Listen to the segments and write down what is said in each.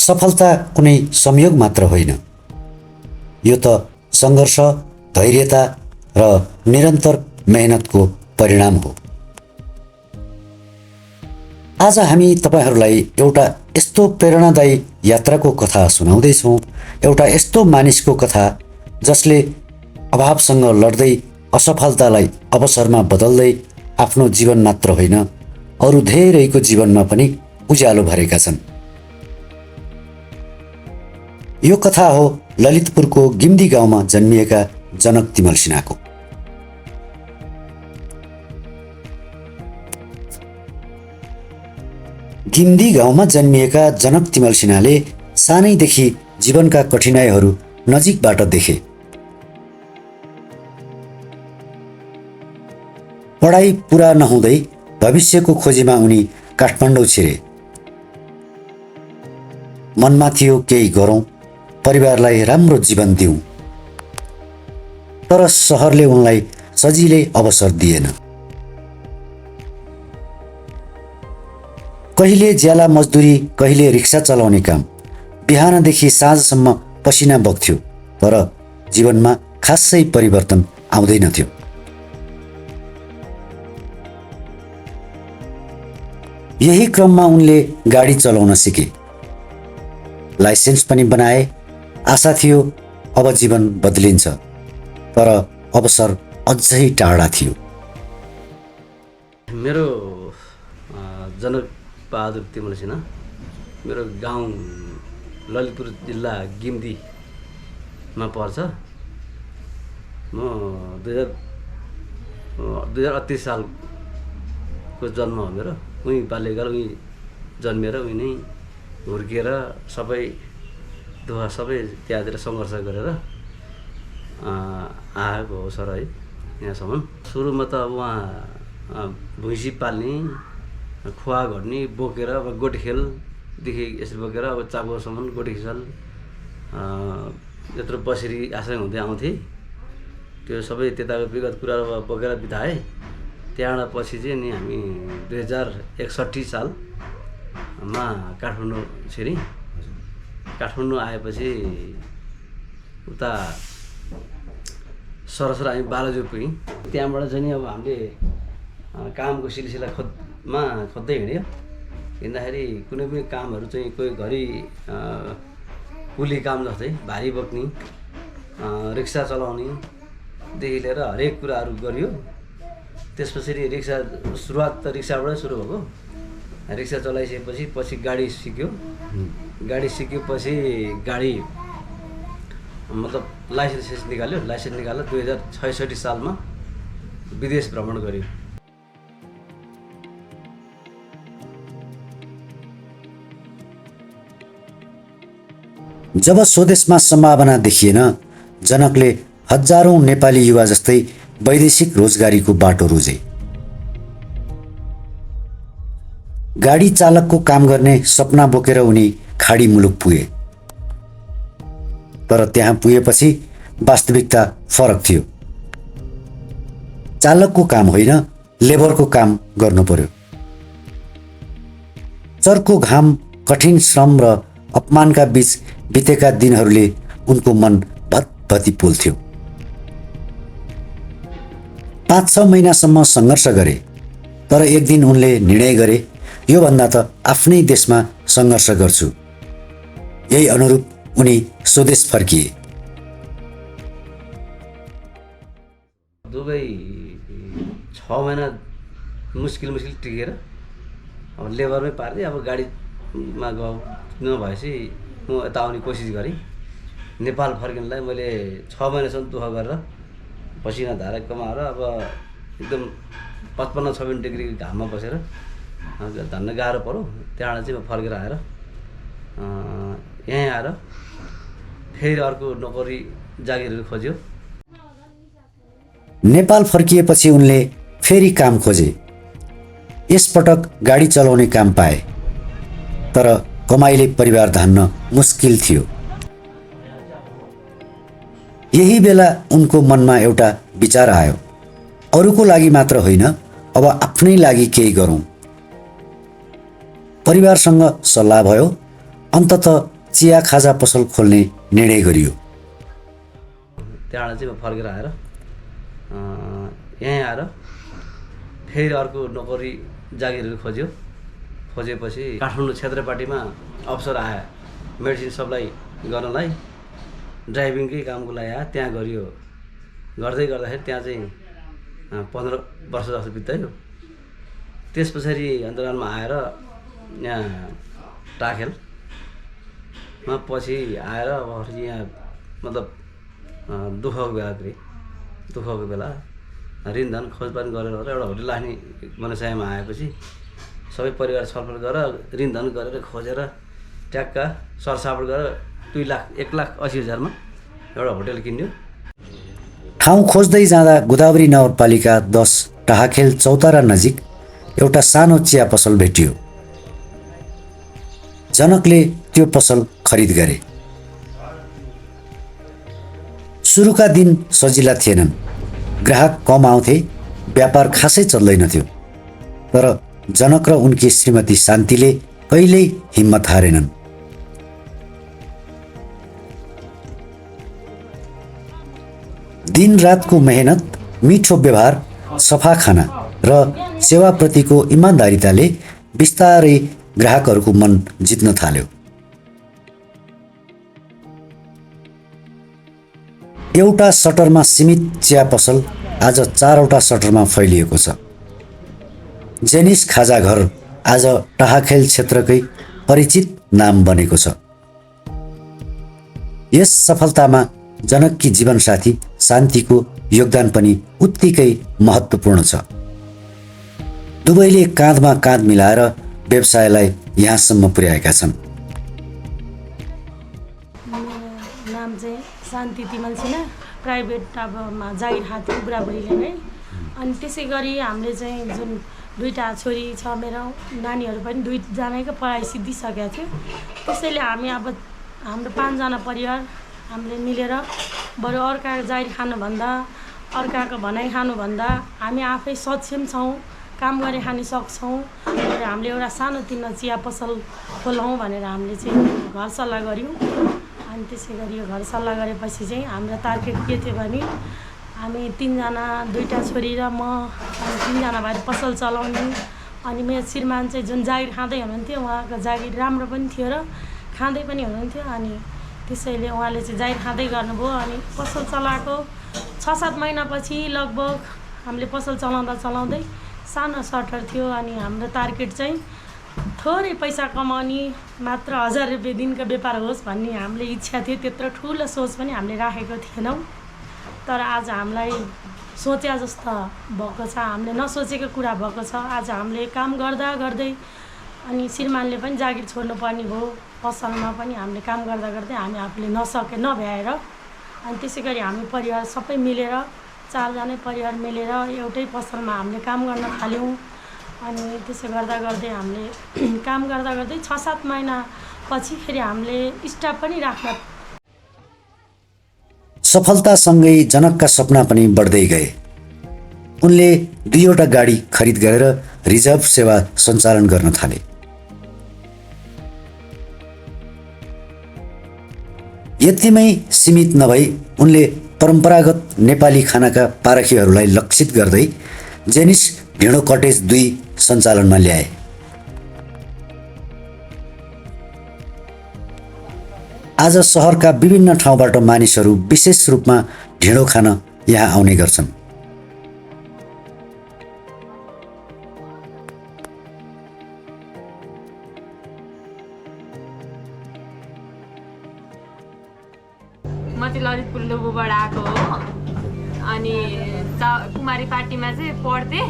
सफलता कुनै संयोग मात्र होइन, यो त सङ्घर्ष, धैर्यता र निरन्तर मेहनतको परिणाम हो। आज हामी तपाईहरूलाई एउटा यस्तो प्रेरणादायी यात्राको कथा सुनाउँदैछौँ, एउटा यस्तो मानिसको कथा जसले अभावसँग लड्दै असफलतालाई अवसरमा बदल्दै आफ्नो जीवन मात्र होइन अरू धेरैको जीवनमा पनि उज्यालो भरेका छन्। यो कथा हो ललितपुरको गिम्दी गाउँमा जन्मिएका जनक तिमल सिन्हाको। गिम्दी गाउँमा जन्मिएका जनक तिमल सिन्हाले सानैदेखि जीवनका कठिनाइहरू नजिकबाट देखे। पढाइ पुरा नहुँदै भविष्यको खोजीमा उनी काठमाडौँ छिरे। मनमा थियो केही गरौँ, परिवारलाई राम्रो जीवन दिउँ, तर सहरले उनलाई सजिलै अवसर दिएन। कहिले ज्याला मजदुरी, कहिले रिक्सा चलाउने काम, बिहानदेखि साँझसम्म पसिना बग्थ्यो, तर जीवनमा खासै परिवर्तन आउँदैनथ्यो। यही क्रममा उनले गाडी चलाउन सिके, लाइसेन्स पनि बनाए। आशा थियो अब जीवन बदलिन्छ, तर अवसर अझै टाढा थियो। मेरो जनक बहादुर तिमल सिन्हा, मेरो गाउँ ललितपुर जिल्ला गिम्दीमा पर्छ। म 2038 सालको जन्म हो मेरो। उहीँ बाल्यकाल उहीँ जन्मेर उहीँ नै हुर्किएर सबै दुःख सबै त्यहाँतिर सङ्घर्ष गरेर आएको हो सर है यहाँसम्म। सुरुमा त अब उहाँ भुइँसी पाल्ने, खुवा घट्ने, बोकेर अब गोटी खेलदेखि यसरी बोकेर अब चाबुसम्म गोटी खेल यत्रो बसेरी आश्रय हुँदै आउँथे। त्यो सबै त्यताको विगत कुराहरू बोकेर बिताएँ। त्यहाँबाट पछि चाहिँ नि हामी 2061 सालमा काठमाडौँ छिरेँ। काठमाडौँ आएपछि उता सरसर हामी बालाजु पुग्यौँ। त्यहाँबाट चाहिँ नि अब हामीले कामको सिलसिला खोज्दै हिँड्यो। हिँड्दाखेरि कुनै पनि कामहरू चाहिँ कोही घरि कुली काम जस्तै भारी बोक्ने, रिक्सा चलाउनेदेखि लिएर हरेक कुराहरू गरियो। त्यसपछि रिक्सा सुरुवात त रिक्साबाटै सुरु भएको। रिक्सा चलाइसकेपछि पछि गाडी सिक्यो। गाडी सिकेपछि गाडी मतलब लाइसेन्स निकाल्यो। लाइसेन्स निकालेर 2066 सालमा विदेश भ्रमण गर्यो। जब स्वदेशमा सम्भावना देखिएन, जनकले हजारौं नेपाली युवा जस्तै वैदेशिक रोजगारीको बाटो रोजे। गाडी चालकको काम गर्ने सपना बोकेर उनी खाडी मुलुक पुगे। तर त्यहाँ पुगेपछि वास्तविकता फरक थियो। चालकको काम होइन, लेबरको काम गर्नु पर्यो। चर्को घाम, कठिन श्रम र अपमानका बीच बितेका दिनहरूले उनको मन भतभती पोल्थ्यो। 5-6 महिनासम्म सङ्घर्ष गरे, तर एक दिन उनले निर्णय गरे, योभन्दा त आफ्नै देशमा सङ्घर्ष गर्छु। यही अनुरूप उनी स्वदेश फर्किए। दुबई 6 महिना मुस्किल टिकेर अब लेबरमै पार्दै अब गाडीमा गयो नभएपछि म यता आउने कोसिस गरेँ। नेपाल फर्किनलाई मैले 6 महिनासम्म दुःख गरेर पसिना धारा कमाएर अब एकदम 55-56 डिग्री घाममा बसेर धन्न गाह्रो पऱ्यो। त्यहाँबाट चाहिँ म फर्केर आएर यहीँ आएर फेरि अर्को नोकरी जागिरहरू खोज्यो। नेपाल फर्किएपछि उनले फेरि काम खोजे। यसपटक गाडी चलाउने काम पाए, तर कमाइले परिवार धान्न मुस्किल थियो। यही बेला उनको मनमा एउटा विचार आयो, अरूको लागि मात्र होइन, अब आफ्नै लागि केही गरौँ। परिवारसँग सल्लाह भयो। अन्ततः चिया खाजा पसल खोल्ने निर्णय गरियो। त्यहाँबाट चाहिँ म फर्केर आएर यहीँ आएर फेरि अर्को नोकरी जागिरहरू खोजेपछि काठमाडौँ क्षेत्रपाटीमा अवसर आयो मेडिसिन सप्लाई गर्नलाई, ड्राइभिङकै कामको लागि आयो। त्यहाँ गरियो। गर्दाखेरि त्यहाँ चाहिँ 15 वर्ष जस्तो बितायो। त्यस पछाडि अन्तरालमा आएर यहाँ टाखेलमा पछि आएर यहाँ मतलब दुःखको बेला ऋणधन खोजपान गरेर एउटा होटल राख्ने मनसायमा आएपछि सबै परिवार छलफल गरेर ऋणधन गरेर खोजेर ट्याक्क सरसापट गरेर 1,80,000मा एउटा होटल किन्यो। ठाउँ खोज्दै जाँदा गोदावरी नगरपालिका 10 टाहाखेल चौतारा नजिक एउटा सानो चिया पसल भेटियो। जनकले त्यो पसल खरिद गरे। सुरुका दिन सजिला थिएनन्। ग्राहक कम आउँथे, व्यापार खासै चल्दैनथ्यो। तर जनक र उनकी श्रीमती शान्तिले कहिल्यै हिम्मत हारेनन्। दिन रातको मेहनत, मिठो व्यवहार, सफा खाना र सेवाप्रतिको इमान्दारिताले बिस्तारै ग्राहकहरूको मन जित्न थाल्यो। एउटा सटरमा सीमित चिया पसल आज 4वटा सटरमा फैलिएको छ। जेनिस खाजा घर आज टाहाखेल क्षेत्रकै परिचित नाम बनेको छ। यस सफलतामा जनककी जीवनसाथी शान्तिको योगदान पनि उत्तिकै महत्त्वपूर्ण छ। दुवैले काँधमा काँध मिलाएर व्यवसायलाई यहाँसम्म पुर्याएका छन्। नाम चाहिँ शान्ति तिमल सिन्हा, प्राइभेट अब जागिर खाथ्यो बुढाबुढीले नै। अनि त्यसै गरी हामीले चाहिँ जुन 2टा छोरी छ मेरो, नानीहरू पनि 2जनाको पढाइ सिद्धिसकेको थियो। त्यसैले हामी अब हाम्रो 5जना परिवार हामीले मिलेर बरु अर्काको जागिर खानुभन्दा, अर्काको भनाइ खानुभन्दा हामी आफै सक्षम छौँ, काम गरे खान सक्छौँ र हामीले एउटा सानो तिनो चिया पसल खोलौँ भनेर हामीले चाहिँ घर सल्लाह गऱ्यौँ। अनि त्यसै गरी यो घर सल्लाह गरेपछि चाहिँ हाम्रो टार्गेट के थियो भने हामी 3जना, 2टा छोरी र म, अनि 3जना भएर पसल चलाउने। अनि मेरो श्रीमान चाहिँ जुन जागिर खाँदै हुनुहुन्थ्यो, उहाँको जागिर राम्रो पनि थियो र खाँदै पनि हुनुहुन्थ्यो। अनि त्यसैले उहाँले चाहिँ जागिर खाँदै गर्नुभयो। अनि पसल चलाएको 6-7 महिनापछि लगभग हामीले पसल चलाउँदै सानो सटर थियो। अनि हाम्रो टार्गेट चाहिँ थोरै पैसा कमाउने, मात्र 1000 रुपियाँ दिनको व्यापार होस् भन्ने हामीले इच्छा थियो। त्यत्रो ठुलो सोच पनि हामीले राखेको थिएनौँ। तर आज हामीलाई सोचे जस्तो भएको छ, हामीले नसोचेको कुरा भएको छ। आज हामीले काम गर्दा गर्दै अनि श्रीमानले पनि जागिर छोड्नुपर्ने भयो। पसलमा पनि हामीले काम गर्दा गर्दै हामी आफूले नभ्याएर अनि त्यसै गरी हामी परिवार सबै मिलेर 4जना परिवार मिलेर एउटै पसलमा हामीले काम गर्न थाल्यौँ। अनि त्यसो गर्दा गर्दै हामीले काम गर्दा गर्दै 6-7 महिना पछि फेरि हामीले स्टाफ पनि राख्न। सफलतासँगै जनकका सपना पनि बढ्दै गए। उनले 2वटा गाडी खरिद गरेर रिजर्भ सेवा सञ्चालन गर्न थाले। यतिमै सीमित नभई उनले परम्परागत नेपाली खानाका पारखीहरूलाई लक्षित गर्दै जेनिस ढिँडो कटेज 2 सञ्चालनमा ल्याए। आज सहरका विभिन्न ठाउँबाट मानिसहरू विशेष रूपमा ढिँडो खान यहाँ आउने गर्छन्। म चाहिँ ललितपुर लुबुबाट आएको हो। अनि कुमारी पार्टीमा चाहिँ पढ्थेँ।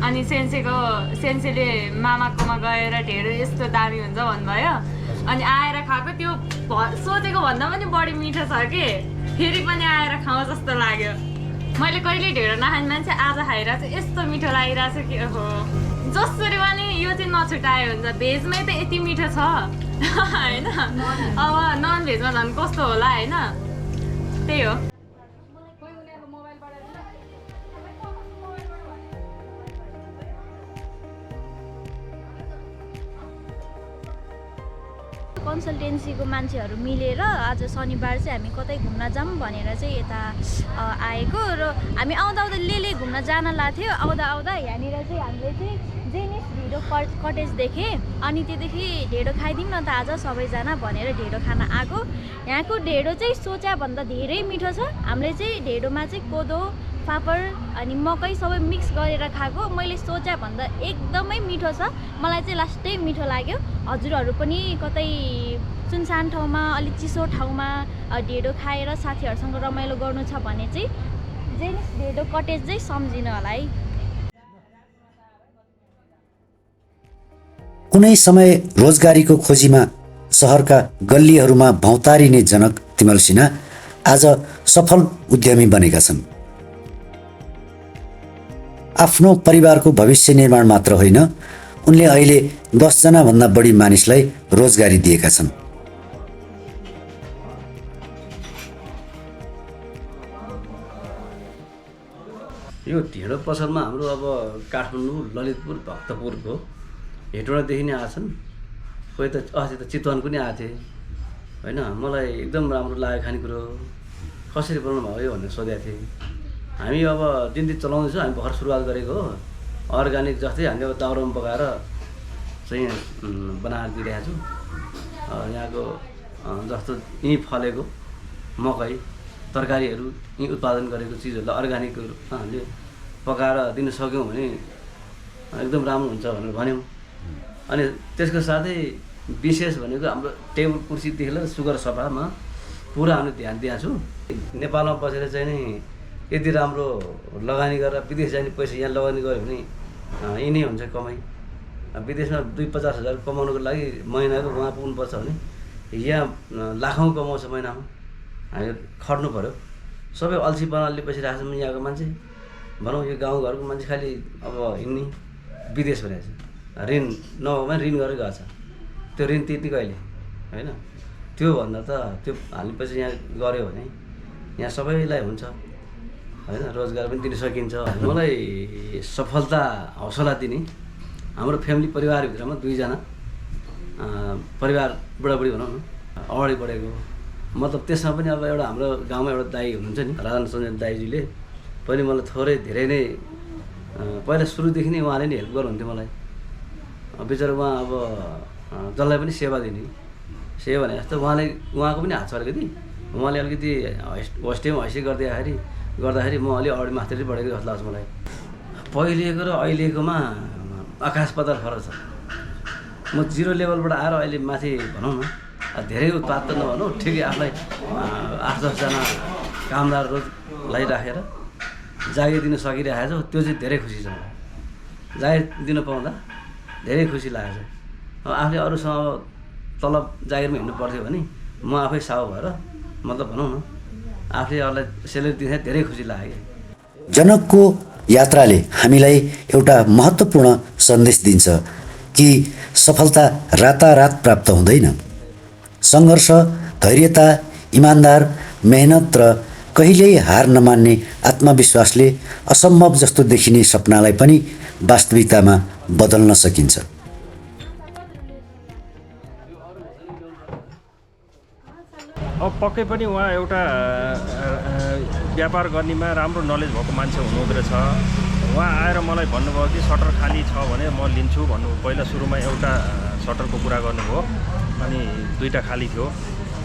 अनि सेन्सेले मामाकोमा गएर ढेँडो यस्तो दामी हुन्छ भन्नुभयो। अनि आएर खाएको, त्यो सोचेको भन्दा पनि बढी मिठो छ कि फेरि पनि आएर खाउँ जस्तो लाग्यो। मैले कहिले ढेँडो नखाने मान्छे आज खाएर चाहिँ यस्तो मिठो लागिरहेछ कि हो, जसरी पनि यो चाहिँ नछुटाए हुन्छ। भेजमै त यति मिठो छ होइन, अब नन भेजमा झन् कस्तो होला होइन, त्यही हो। कन्सल्टेन्सीको मान्छेहरू मिलेर आज शनिबार चाहिँ हामी कतै घुम्न जाऊँ भनेर चाहिँ यता आएको र हामी आउँदा लेले घुम्न जान लाग्थ्यो। आउँदा यहाँनिर चाहिँ हामीले चाहिँ जेनिस ढेँडो कटेज देखेँ अनि त्योदेखि ढेँडो खाइदिउँ न त आज सबैजना भनेर ढेँडो खान आएको। यहाँको ढेँडो चाहिँ सोचाभन्दा धेरै मिठो छ। हामीले चाहिँ ढेँडोमा चाहिँ कोदो पापड अनि मकै सबै मिक्स गरेर खाएको। मैले सोचाभन्दा एकदमै मिठो छ। मलाई चाहिँ लास्टै मिठो लाग्यो। हजुरहरू पनि कतै सुनसान ठाउँमा अलिक चिसो ठाउँमा ढेँडो खाएर साथीहरूसँग रमाइलो गर्नु छ भने चाहिँ जेनिस ढेँडो कटेज चाहिँ सम्झिनु होला है। कुनै समय रोजगारीको खोजीमा सहरका गल्लीहरूमा भौतारिने जनक तिमल सिन्हा आज सफल उद्यमी बनेका छन्। आफ्नो परिवारको भविष्य निर्माण मात्र होइन, उनले अहिले 10 जनाभन्दा बढी मानिसलाई रोजगारी दिएका छन्। यो ढेँडो पसलमा हाम्रो अब काठमाडौँ, ललितपुर, भक्तपुरको हेटौँडादेखि नै आछन्। कोही त अस्ति त चितवन पनि आएको थिए होइन। मलाई एकदम राम्रो लाग्यो खानेकुरो, कसरी बनाउनु भयो भनेर सोधेको थिएँ। हामी अब जुन दिन चलाउँदैछौँ, हामी भर्खर सुरुवात गरेको हो। अर्ग्यानिक जस्तै हामीले अब दाउरामा पकाएर चाहिँ बनाएर दिइरहेको छु। यहाँको जस्तो यहीँ फलेको मकै तरकारीहरू यहीँ उत्पादन गरेको चिजहरूलाई अर्ग्यानिक रूपमा हामीले पकाएर दिन सक्यौँ भने एकदम राम्रो हुन्छ भनेर भन्यौँ। अनि त्यसको साथै विशेष भनेको हाम्रो टेबल कुर्सीदेखि लिएर सुगर सफामा पुरा हामीले ध्यान दिएको छु। नेपालमा बसेर चाहिँ नि यति राम्रो लगानी गरेर विदेश जाने पैसा यहाँ लगानी गऱ्यो भने यही नै हुन्छ कमाइ। विदेशमा 2-50 हजार कमाउनुको लागि महिनाको वहाँ पुग्नुपर्छ भने यहाँ लाखौँ कमाउँछ महिनामा। हामी खट्नु पऱ्यो। सबै अल्छीपनाले बसिरहेको छ यहाँको मान्छे। भनौँ यो गाउँघरको मान्छे खालि अब हिँड्ने विदेश भनेको छ। ऋण नभए पनि ऋण गरेर गएको छ। त्यो ऋण तिर्ने कहिले होइन। त्योभन्दा त त्यो हाल्नेपछि यहाँ गऱ्यो भने यहाँ सबैलाई हुन्छ होइन, रोजगार पनि दिन सकिन्छ। मलाई सफलता हौसला दिने हाम्रो फ्यामिली परिवारभित्रमा 2 जना परिवार बुढाबुढी भनौँ न अगाडि बढेको। मतलब त्यसमा पनि अब एउटा हाम्रो गाउँमा एउटा दाइ हुनुहुन्छ नि, राजन सञ्जन दाइजीले पनि मलाई थोरै धेरै नै पहिला सुरुदेखि नै उहाँले नै हेल्प गर्नुहुन्थ्यो मलाई। बिचरा उहाँ अब जसलाई पनि सेवा दिने सेवा भने जस्तो उहाँको पनि हात छ अलिकति। उहाँले अलिकति होस्टेमा हैसियत गर्दाखेरि म अलि अगाडि माथि बढेको जस्तो लाग्छ मलाई। पहिलेको र अहिलेकोमा आकाश पाताल फरक छ। म 0 लेभलबाट आएर अहिले माथि भनौँ न धेरै उत्पाद त नभनौँ, ठिकै आफूलाई 8-10 जना कामदार रोजलाई राखेर जागिर दिन सकिरहेको छु। त्यो चाहिँ धेरै खुसी छ मलाई। जागिर दिन पाउँदा धेरै खुसी लागेको छ। आफूले अरूसँग तलब जागिरमा हिँड्नु पर्थ्यो भने म आफै साउ भएर मतलब भनौँ न आफूले अरूलाई सेलेरी दिँदा धेरै खुसी लाग्यो। जनकको यात्राले हामीलाई एउटा महत्त्वपूर्ण सन्देश दिन्छ कि सफलता रातारात प्राप्त हुँदैन। सङ्घर्ष, धैर्यता, इमान्दार मेहनत र कहिल्यै हार नमान्ने आत्मविश्वासले असम्भव जस्तो देखिने सपनालाई पनि वास्तविकतामा बदल्न सकिन्छ। अब पक्कै पनि उहाँ एउटा व्यापार गर्नेमा राम्रो नलेज भएको मान्छे हुनुहुँदो रहेछ। उहाँ आएर मलाई भन्नुभयो कि सटर खाली छ भने म लिन्छु भन्नु। पहिला सुरुमा एउटा सटरको कुरा गर्नुभयो अनि 2टा खाली थियो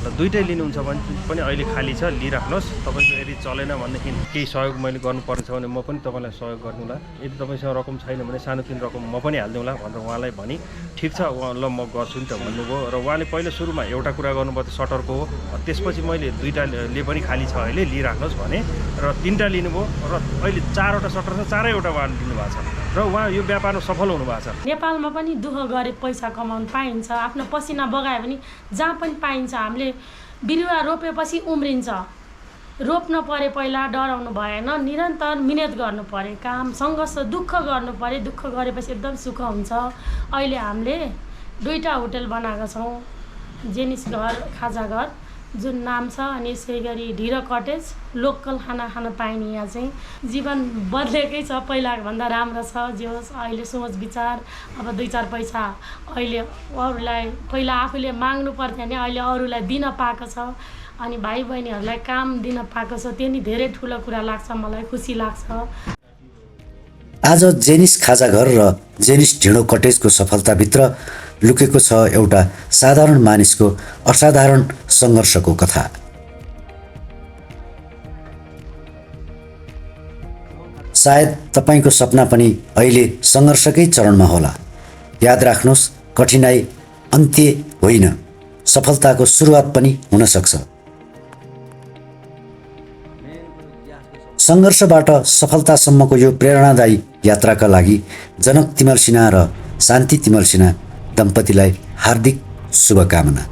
र 2टै लिनुहुन्छ भने पनि अहिले खाली छ, लिइराख्नुहोस्। तपाईँको यदि चलेन भनेदेखि केही सहयोग मैले गर्नुपर्ने छ भने म पनि तपाईँलाई सहयोग गर्नुला। यदि तपाईँसँग रकम छैन भने सानोतिनो रकम म पनि हालिदिउँला भनेर उहाँलाई भने ठिक छ ल म गर्छु नि त भन्नुभयो। र उहाँले पहिला सुरुमा एउटा कुरा गर्नुभयो त्यो सटरको हो। त्यसपछि मैले 2टाले पनि खाली छ अहिले लिइराख्नुहोस् भने र 3टा लिनुभयो र अहिले 4वटा सटर छ, 4वटा उहाँले लिनुभएको छ र उहाँ यो व्यापारमा सफल हुनुभएको छ। नेपालमा पनि दुःख गरे पैसा कमाउनु पाइन्छ। आफ्नो पसिना बगायो भने जहाँ पनि पाइन्छ। हामीले बिरुवा रोपेपछि उम्रिन्छ। रोप्न परे पहिला डराउनु भएन, निरन्तर मिहिनेत गर्नु पऱ्यो, काम सङ्घर्ष दुःख गर्नु पऱ्यो। दुःख गरेपछि एकदम सुख हुन्छ। अहिले हामीले 2टा होटल बनाएका छौँ, जेनिस घर, खाजा घर। जुन नाम छ अनि यसै गरी ढिरो कटेज लोकल खाना खान पाइने यहाँ चाहिँ जीवन बदलेकै छ पहिलाको भन्दा राम्रो छ जे होस् अहिले सोच विचार अब 2-4 पैसा अहिले अरूलाई पहिला आफूले माग्नु पर्थ्यो भने अहिले अरूलाई दिन पाएको छ अनि भाइ बहिनीहरूलाई काम दिन पाएको छ त्यो नि धेरै ठुलो कुरा लाग्छ मलाई खुसी लाग्छ। आज जेनिस खाजा घर र जेनिस ढिँडो कटेजको सफलताभित्र लुकेको छ एउटा साधारण मानिसको असाधारण सङ्घर्षको कथा। सायद तपाईँको सपना पनि अहिले सङ्घर्षकै चरणमा होला। याद राख्नुहोस्, कठिनाइ अन्त्य होइन, सफलताको सुरुवात पनि हुन सक्छ। सङ्घर्षबाट सफलतासम्मको यो प्रेरणादायी यात्राका लागि जनक तिमल सिन्हा र शान्ति तिमल सिन्हा दम्पतिलाई हार्दिक शुभकामना।